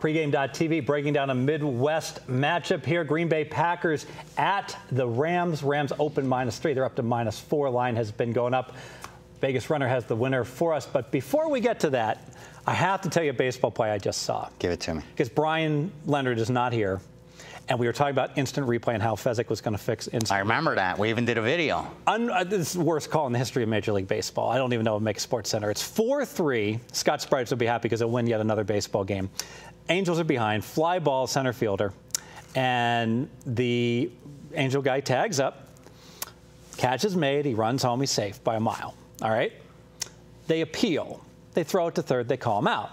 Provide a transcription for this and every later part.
Pregame.tv breaking down a Midwest matchup here. Green Bay Packers at the Rams. Rams open -3. They're up to -4. Line has been going up. Vegas Runner has the winner for us. But before we get to that, I have to tell you a baseball play I just saw. Give it to me. Because Brian Leonard is not here. And we were talking about instant replay and how Fezzik was going to fix instant. I remember that. We even did a video. This is the worst call in the history of Major League Baseball. I don't even know what makes Sports Center. It's 4-3. Scott Sprites will be happy because they'll win yet another baseball game. Angels are behind. Fly ball, center fielder. And the Angel guy tags up. Catch is made. He runs home. He's safe by a mile. All right? They appeal. They throw it to third. They call him out.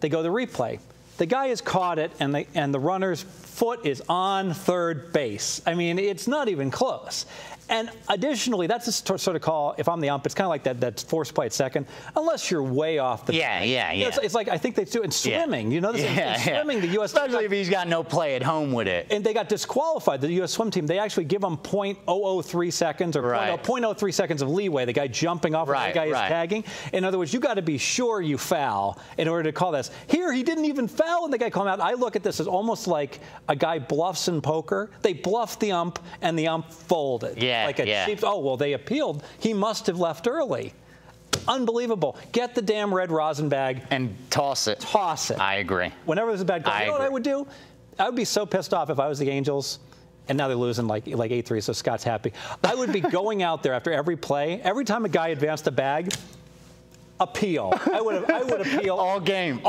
They go to the replay. The guy has caught it, and the runner's foot is on third base. I mean, it's not even close. And additionally, that's a sort of call, if I'm the ump, it's kind of like that forced play at second, unless you're way off the Yeah. It's like, I think they do it in swimming. You know, in swimming, the U.S. Especially if he's got no play at home with it. And they got disqualified, the U.S. swim team. They actually give him .003 seconds or .003 seconds of leeway, the guy jumping off, the guy is tagging. In other words, you got to be sure you foul in order to call this. Here, he didn't even foul, and the guy called him out. I look at this as almost like a guy bluffs in poker. They bluffed the ump, and the ump folded. Like a cheap, oh, well, they appealed. He must have left early. Unbelievable. Get the damn red rosin bag. And toss it. Toss it. I agree. Whenever there's a bad call, you know what I would do? I would be so pissed off if I was the Angels, and now they're losing like 8-3, so Scott's happy. I would be going out there after every play, every time a guy advanced a bag, appeal. I would appeal all game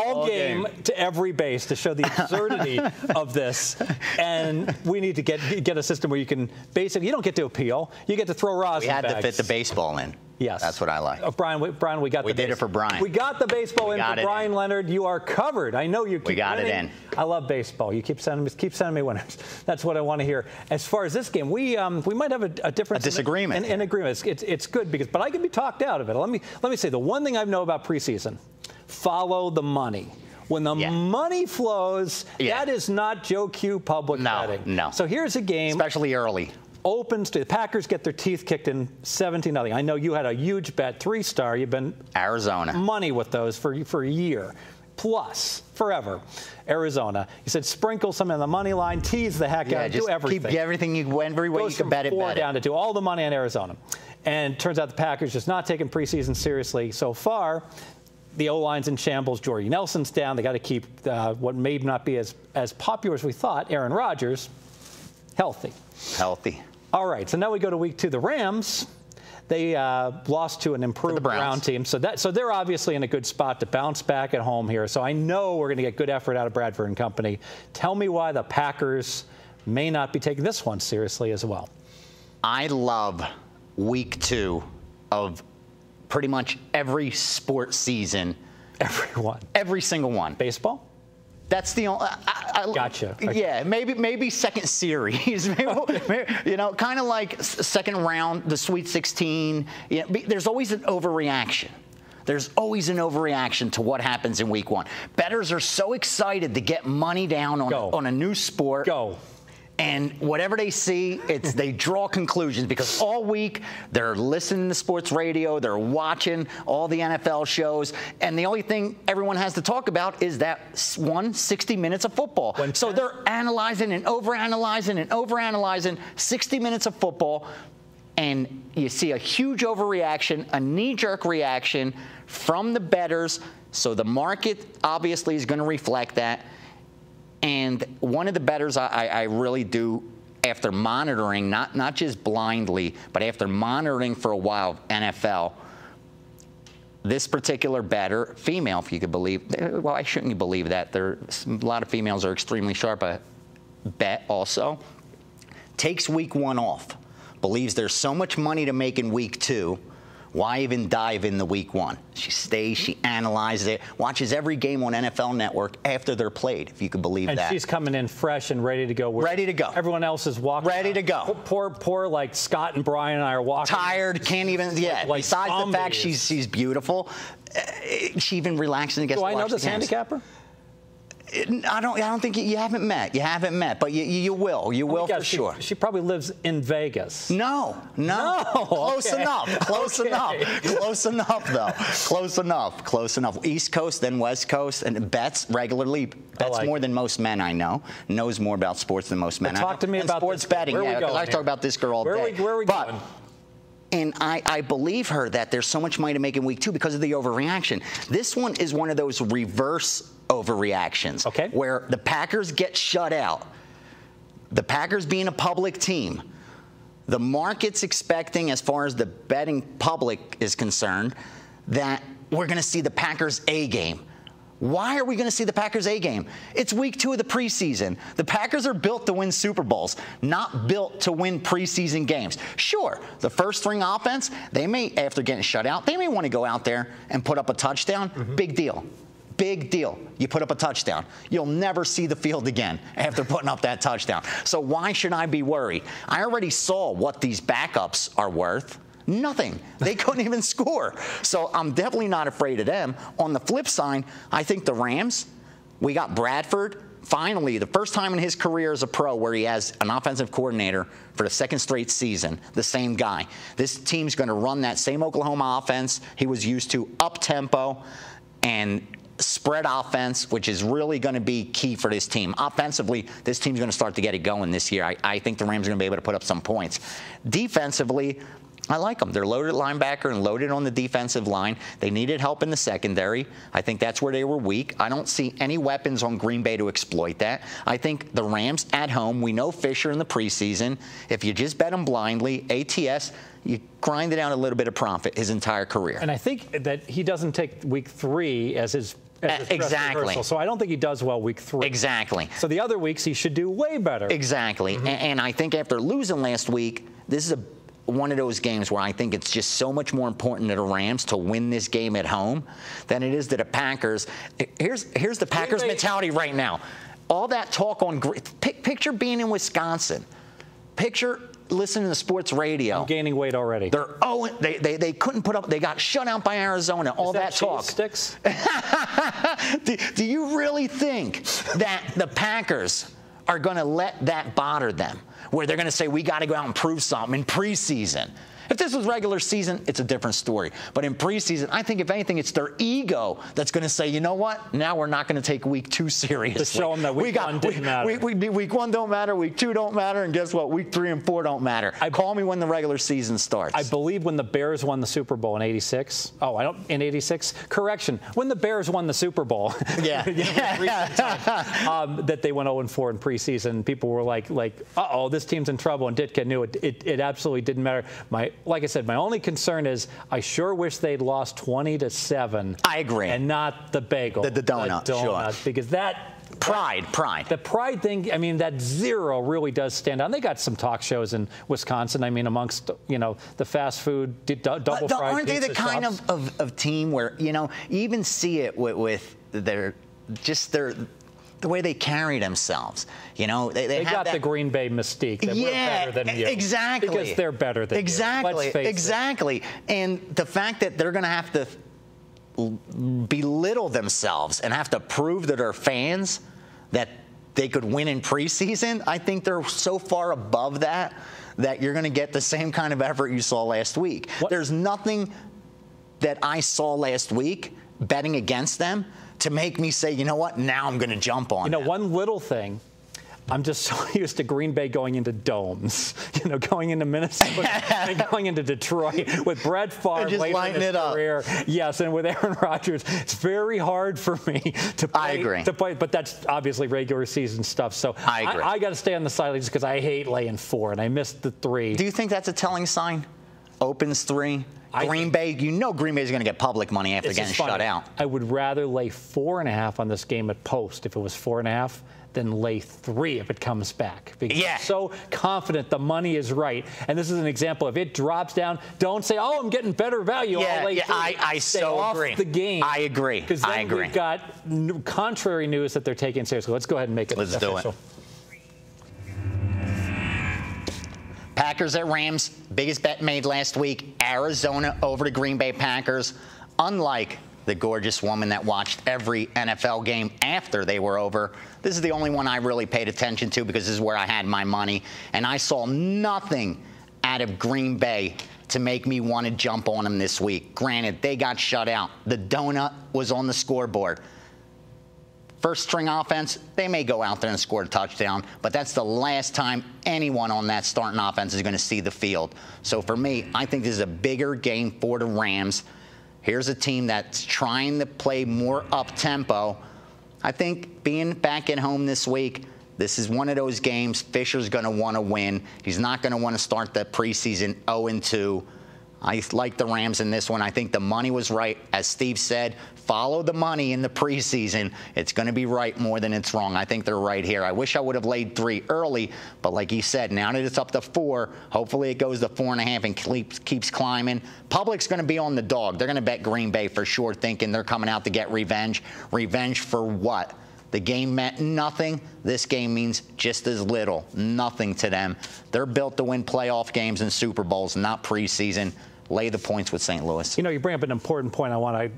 to every base to show the absurdity of this. And we need to get a system where you can basically, you don't get to appeal, you get to throw rosin bags. We had to fit the baseball in. Yes. That's what I like. Brian, we got we did it for Brian. We got the baseball in for Brian Leonard. You are covered. I know you keep We got winning. it in. I love baseball. You keep sending me winners. That's what I want to hear. As far as this game, we might have a difference. A disagreement. In agreement. It's good but I can be talked out of it. Let me say the one thing I know about preseason: follow the money. When the money flows, that is not Joe Q public betting. No. So here's a game, especially early. Opens to the Packers get their teeth kicked in 17-0. I know you had a huge bet, 3-star. You've been Arizona money with those for a year plus forever. Arizona. You said sprinkle some in the money line, tease the heck out, do everything. Keep everything every way you can bet it. Goes from 4 down to 2. All the money on Arizona. And turns out the Packers just not taking preseason seriously so far. The O-line's in shambles. Jordy Nelson's down. They got to keep what may not be as popular as we thought, Aaron Rodgers, healthy. All right, so now we go to week 2. The Rams, they lost to an improved Brown team. So they're obviously in a good spot to bounce back at home here. So I know we're going to get good effort out of Bradford and company. Tell me why the Packers may not be taking this one seriously as well. I love week 2 of pretty much every sports season. Every single one. Baseball? That's the only. Gotcha. Yeah, maybe second series. You know, kind of like second round, the Sweet 16. You know, there's always an overreaction. There's always an overreaction to what happens in week 1. Bettors are so excited to get money down on a new sport. And whatever they see, they draw conclusions because all week they're listening to sports radio, they're watching all the NFL shows, and the only thing everyone has to talk about is that 60 minutes of football. So they're analyzing and overanalyzing 60 minutes of football, and you see a huge overreaction, a knee-jerk reaction from the bettors. So the market obviously is going to reflect that. And one of the bettors I really do, after monitoring, not just blindly, but after monitoring for a while NFL, this particular bettor, female, if you could believe, well, I shouldn't believe that. A lot of females are extremely sharp, but bet also, takes week 1 off, believes there's so much money to make in week 2. Why even dive in the week 1? She stays, she analyzes it, watches every game on NFL Network after they're played, if you could believe that. And she's coming in fresh and ready to go. Ready to go. Everyone else is walking. Ready to go. Poor like Scott and Brian and I are walking. Tired, can't even, like besides zombies. The fact she's beautiful, she even relaxes and gets to watch the games. Do I know this handicapper? I don't think you haven't met. You haven't met, but you will. You will for sure. She probably lives in Vegas. No. Close enough. Close enough. Close enough, though. Close enough. Close enough. East Coast, then West Coast, and bets regularly. Bets more than most men I know. Knows more about sports than most men. Talk to me about sports betting. Yeah, because I talk about this girl all day. Where are we going? And I believe her that there's so much money to make in week 2 because of the overreaction. This one is one of those reverse overreactions where the Packers get shut out. The Packers being a public team. The market's expecting, as far as the betting public is concerned, that we're going to see the Packers A game. Why are we going to see the Packers A game? It's week 2 of the preseason. The Packers are built to win Super Bowls, not built to win preseason games. Sure, the first string offense, they may, after getting shut out, they may want to go out there and put up a touchdown. Big deal. Big deal. You put up a touchdown. You'll never see the field again after putting up that touchdown. So why should I be worried? I already saw what these backups are worth. Nothing. They couldn't even score. So I'm definitely not afraid of them. On the flip side, I think the Rams, we got Bradford. Finally, the first time in his career as a pro where he has an offensive coordinator for the second straight season, the same guy. This team's going to run that same Oklahoma offense he was used to, up-tempo and spread offense, which is really going to be key for this team. Offensively, this team's going to start to get it going this year. I think the Rams are going to be able to put up some points. Defensively, I like them. They're loaded at linebacker and loaded on the defensive line. They needed help in the secondary. I think that's where they were weak. I don't see any weapons on Green Bay to exploit that. I think the Rams at home, we know Fisher in the preseason. If you just bet them blindly, ATS, you grinded out a little bit of profit his entire career. And I think that he doesn't take week 3 as his exactly. So I don't think he does well week 3. Exactly. So the other weeks he should do way better. Exactly. And I think after losing last week, this is one of those games where I think it's just so much more important to the Rams to win this game at home than it is to the Packers. Here's the Packers mentality right now. All that talk on picture being in Wisconsin. Picture listening to sports radio. I'm gaining weight already. They couldn't put up. They got shut out by Arizona. All that talk. Sticks? Do you really think that the Packers are going to let that bother them, where they're going to say, we got to go out and prove something in preseason? If this was regular season, it's a different story. But in preseason, I think if anything, it's their ego that's going to say, you know what? Now we're not going to take week 2 seriously. To show them that week 1 didn't matter. Week 1 don't matter. Week 2 don't matter. And guess what? Week 3 and 4 don't matter. Call me when the regular season starts. I believe when the Bears won the Super Bowl in '86. In '86. Correction. When the Bears won the Super Bowl. Yeah. That they went 0-4 in preseason. People were like, uh-oh, this team's in trouble. And Ditka knew it. It absolutely didn't matter. Like I said, my only concern is I sure wish they'd lost 20-7. I agree. And not the bagel. The donut, sure. Because that Pride. The pride thing, I mean, that 0 really does stand out. And they got some talk shows in Wisconsin. I mean, amongst, the fast food, double fried aren't they the kind shops. of team where, you even see it with the way they carry themselves. They got the Green Bay mystique. That we're better than you. Exactly. Because they're better than you. Let's face it. And the fact that they're going to have to belittle themselves and have to prove to their fans that they could win in preseason, I think they're so far above that you're going to get the same kind of effort you saw last week. There's nothing that I saw last week betting against them to make me say, you know what, now I'm going to jump on them. One little thing. I'm just so used to Green Bay going into domes, going into Minnesota and going into Detroit with Brett Favre late in his career. Yes, and with Aaron Rodgers, it's very hard for me to play. I agree. But that's obviously regular season stuff. So I agree. I got to stay on the sidelines because I hate laying 4, and I missed the 3. Do you think that's a telling sign? Opens 3. Green Bay, Green Bay's going to get public money after getting shut out. I would rather lay 4.5 on this game at post if it was 4.5 than lay 3 if it comes back. Because I'm so confident the money is right. And this is an example. If it drops down, don't say, oh, I'm getting better value. I'll lay 3. I so agree. Off the game. I agree. Because then we've got contrary news that they're taking seriously. Let's go ahead and make it official. Let's do it. Packers at Rams, biggest bet made last week. Arizona over the Green Bay Packers. Unlike the gorgeous woman that watched every NFL game after they were over. This is the only one I really paid attention to because this is where I had my money. And I saw nothing out of Green Bay to make me want to jump on them this week. Granted, they got shut out. The donut was on the scoreboard. First string offense, they may go out there and score a touchdown, but that's the last time anyone on that starting offense is going to see the field. So for me, I think this is a bigger game for the Rams. Here's a team that's trying to play more up-tempo. I think being back at home this week, this is one of those games Fisher's going to want to win. He's not going to want to start the preseason 0-2. I like the Rams in this one. I think the money was right. As Steve said, follow the money in the preseason. It's going to be right more than it's wrong. I think they're right here. I wish I would have laid 3 early, but like he said, now that it's up to 4, hopefully it goes to 4.5 and keeps climbing. Public's going to be on the dog. They're going to bet Green Bay for sure, thinking they're coming out to get revenge. Revenge for what? The game meant nothing. This game means just as little. Nothing to them. They're built to win playoff games and Super Bowls, not preseason. Lay the points with St. Louis. You know, you bring up an important point. I want to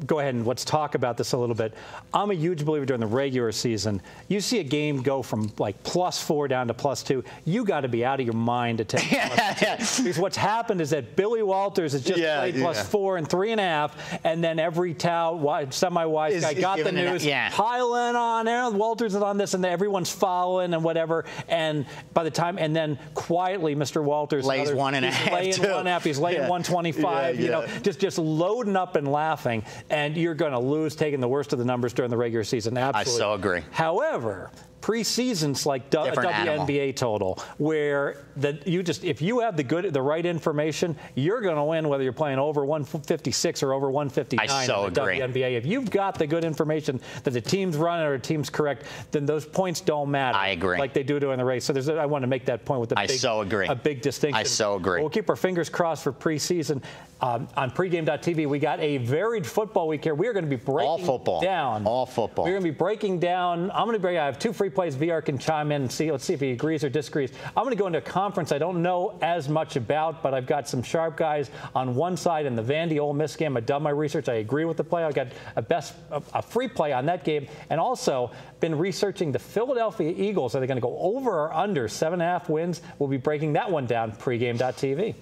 go ahead and let's talk about this a little bit. I'm a huge believer during the regular season. You see a game go from like +4 down to +2. You got to be out of your mind to take because what's happened is that Billy Walters has just played +4 and 3.5, and then every semi-wise guy got the news. Pile in on Aaron Walters is on this, and then everyone's following and whatever. And by the time, and then quietly, Mr. Walters lays 1.5. He's laying 1.5. He's laying 125. You know, just loading up and laughing. And you're going to lose taking the worst of the numbers during the regular season. Absolutely. I so agree. However, preseason's like a WNBA total, where if you have the right information, you're going to win whether you're playing over 156 or over 159. I so agree. WNBA. If you've got the good information that the team's running or the team's correct, then those points don't matter. I agree. Like they do during the race. So I want to make that point with a big distinction. I so agree. We'll keep our fingers crossed for preseason. On pregame.tv, we got a varied football week here. We are going to be breaking down. All football. We're going to be breaking down. I have 2 free plays. VR can chime in and see. Let's see if he agrees or disagrees. I'm going to go into a conference I don't know as much about, but I've got some sharp guys on one side in the Vandy Ole Miss game. I've done my research. I agree with the play. I've got a free play on that game, and also been researching the Philadelphia Eagles. Are they going to go over or under 7.5 wins? We'll be breaking that one down pregame.tv.